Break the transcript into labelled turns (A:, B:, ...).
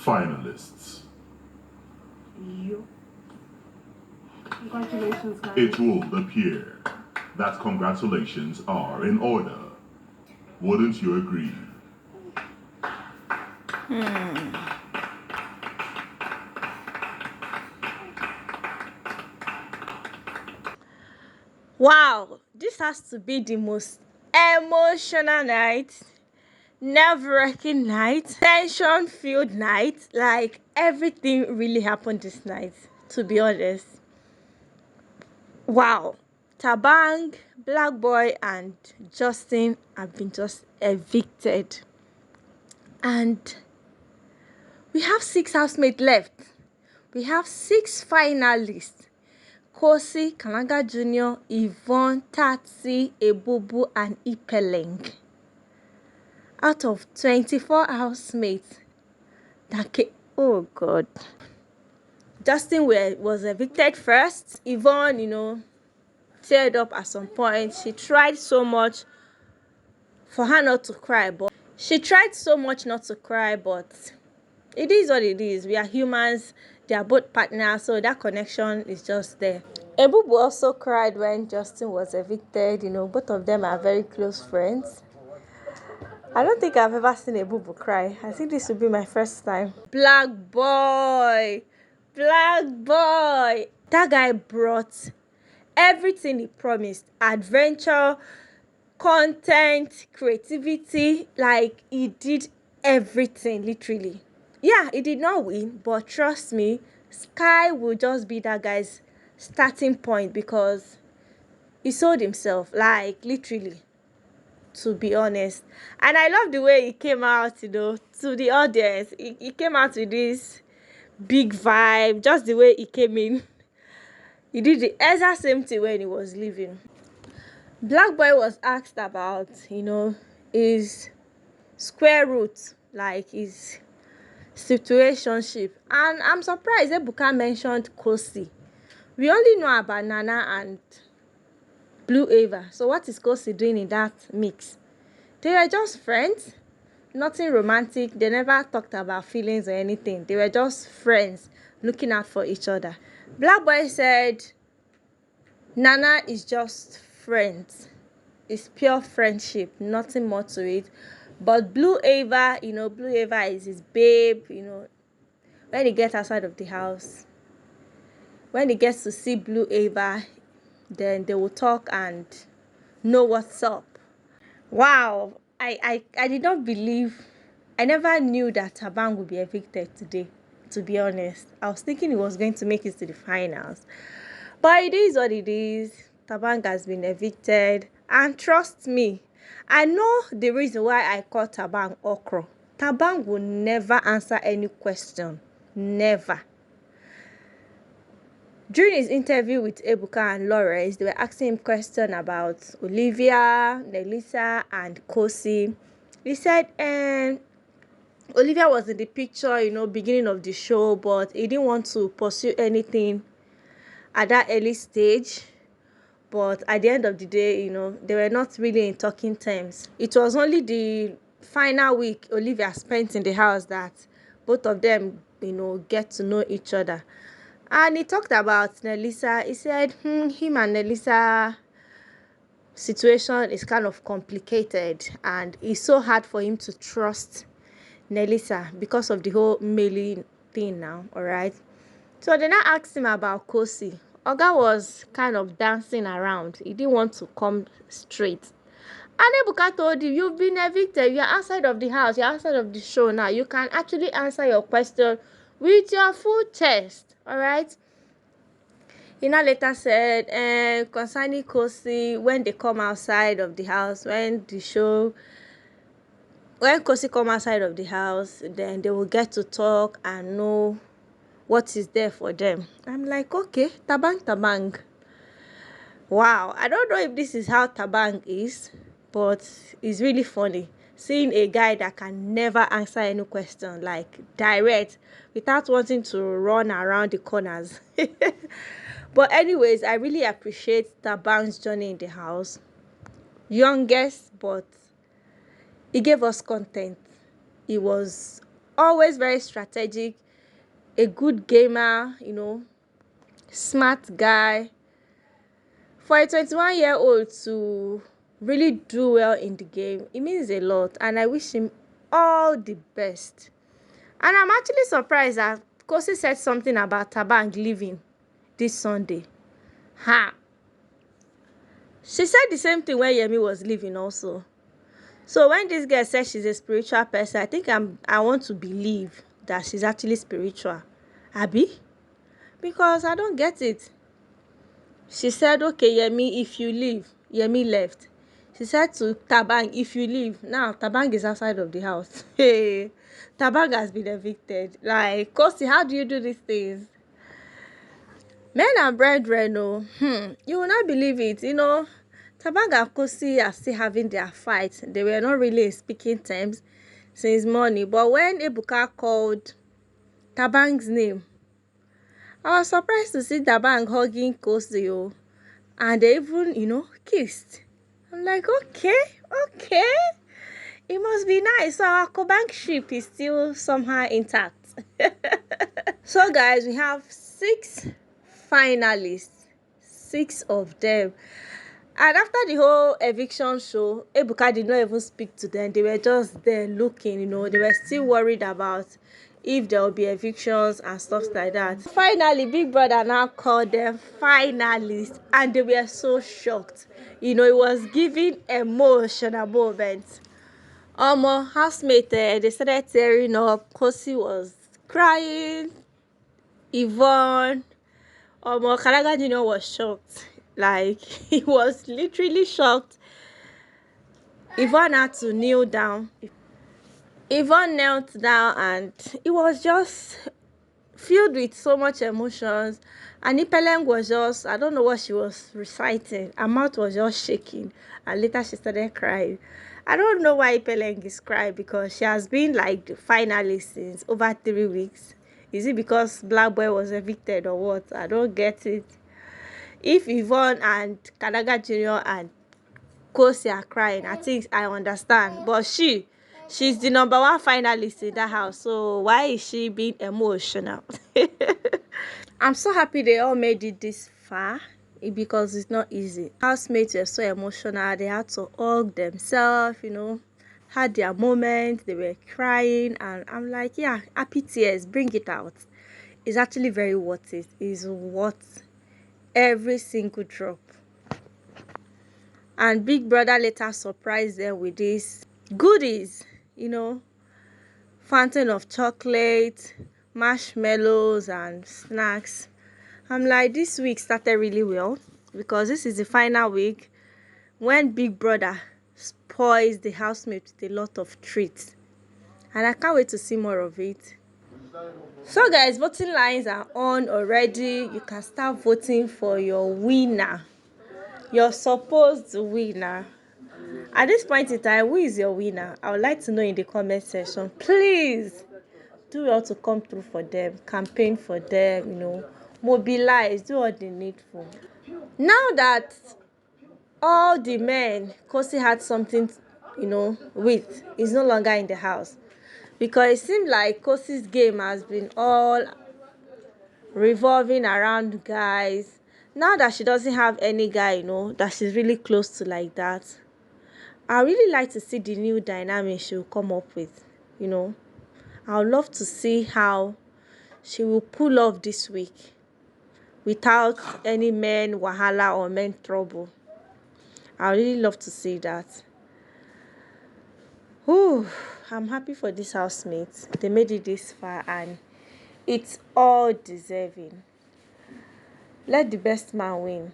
A: finalists.
B: Yo. Congratulations, guys.
A: It would appear that congratulations are in order. Wouldn't you agree?
C: Wow, this has to be the most emotional night, nerve-wracking night, tension-filled night. Like, everything really happened this night, to be honest. Wow, Tabang, Blaqboi, and Justin have been just evicted. And we have 6 housemates left. We have 6 finalists. Khosi, Kalanga Jr., Yvonne, Tatsi, Ebubu, and Ipeleng. Out of 24 housemates that came. Oh God. Justin was evicted first. Yvonne, teared up at some point. She tried so much for her not to cry, but it is what it is. We are humans. They are both partners, so that connection is just there. Ebubu also cried when Justin was evicted. Both of them are very close friends. I don't think I've ever seen Ebubu cry. I think this will be my first time. Blaqboi. That guy brought everything he promised. Adventure, content, creativity. Like, he did everything, literally. Yeah, he did not win, but trust me, Sky will just be that guy's starting point because he sold himself, like, literally, to be honest. And I love the way he came out, to the audience. He came out with this big vibe, just the way he came in. He did the exact same thing when he was leaving. Blaqboi was asked about, his square root, like his situationship, and I'm surprised Ebuka mentioned Khosi. We only know about Nana and Blue Ava, so what is Khosi doing in that mix? They were just friends, nothing romantic. They never talked about feelings or anything. They were just friends looking out for each other. Blaqboi said Nana is just friends. It's pure friendship, nothing more to it. But Blue Ava, Blue Ava is his babe, when he gets outside of the house, when he gets to see Blue Ava, then they will talk and know what's up. Wow, I did not believe, I never knew that Tabang would be evicted today, to be honest. I was thinking he was going to make it to the finals. But it is what it is. Tabang has been evicted. And trust me, I know the reason why I call Tabang okra. Tabang will never answer any question. Never. During his interview with Ebuka and Lawrence, they were asking him questions about Olivia, Nelisa, and Khosi. He said Olivia was in the picture, beginning of the show, but he didn't want to pursue anything at that early stage. But at the end of the day, they were not really in talking terms. It was only the final week Olivia spent in the house that both of them, get to know each other. And he talked about Nelisa. He said, him and Nelisa situation is kind of complicated, and it's so hard for him to trust Nelisa because of the whole mailing thing now, all right? So then I asked him about Khosi. Oga was kind of dancing around. He didn't want to come straight. And Ebuka told him, you've been evicted. You're outside of the house. You're outside of the show now. You can actually answer your question with your full chest. All right? He now later said, concerning Khosi, when they come outside of the house, when Khosi come outside of the house, then they will get to talk and know what is there for them. I'm like, okay, Tabang. Wow, I don't know if this is how Tabang is, but it's really funny seeing a guy that can never answer any question, like direct, without wanting to run around the corners. But anyways, I really appreciate Tabang's journey in the house. Youngest, but he gave us content. He was always very strategic, a good gamer, you know, smart guy. For a 21-year-old to really do well in the game, it means a lot, and I wish him all the best. And I'm actually surprised that Khosi said something about Tabang leaving this Sunday. Ha! She said the same thing when Yemi was leaving also. So when this girl says she's a spiritual person, I think I want to believe that she's actually spiritual. Abi? Because I don't get it. She said, okay, Yemi, if you leave. Yemi left. She said to Tabang, if you leave. Now, Tabang is outside of the house. Hey, Tabang has been evicted. Like, Khosi, how do you do these things? Men and brethren, oh, you will not believe it. You know, Tabang and Khosi are still having their fight. They were not really in speaking terms since morning. But when Ebuka called Tabang's name, I was surprised to see Tabang hugging Khosi, oh, and they even, you know, kissed. I'm like, okay. It must be nice. So our Tabang ship is still somehow intact. So guys, we have 6 finalists, 6 of them. And after the whole eviction show, Ebuka did not even speak to them. They were just there looking, you know. They were still worried about if there will be evictions and stuff like that. Finally, Big Brother now called them finalists, and they were so shocked. You know, it was giving emotional moments. Housemate, they started tearing up. Khosi was crying. Yvonne, Kalaga Junior was shocked. Like, he was literally shocked. Yvonne had to kneel down. Yvonne knelt down, and it was just filled with so much emotions. And Ipeleng was just, I don't know what she was reciting. Her mouth was just shaking. And later she started crying. I don't know why Ipeleng is crying, because she has been like the finalist since over 3 weeks. Is it because Blaqboi was evicted or what? I don't get it. If Yvonne and Kalaga Junior and Khosi are crying, I think I understand. But she's the #1 finalist in that house. So why is she being emotional? I'm so happy they all made it this far, because it's not easy. Housemates were so emotional. They had to hug themselves, you know, had their moments. They were crying, and I'm like, yeah, happy tears, bring it out. It's actually very worth it. It's worth every single drop. And Big Brother later surprised them with these goodies, you know, fountain of chocolate, marshmallows, and snacks. I'm like, this week started really well, because this is the final week when Big Brother spoils the housemate with a lot of treats. And I can't wait to see more of it. So guys, voting lines are on already. You can start voting for your winner, your supposed winner. At this point in time, who is your winner? I would like to know in the comment section. Please do well to come through for them, campaign for them, you know, mobilize, do all the needful. Now that all the men Khosi had something, you know, with, is no longer in the house, because it seemed like Khosi's game has been all revolving around guys. Now that she doesn't have any guy, you know, that she's really close to like that, I really like to see the new dynamic she will come up with, you know. I would love to see how she will pull off this week without any men wahala or men trouble. I really love to see that. Ooh, I'm happy for these housemates. They made it this far, and it's all deserving. Let the best man win.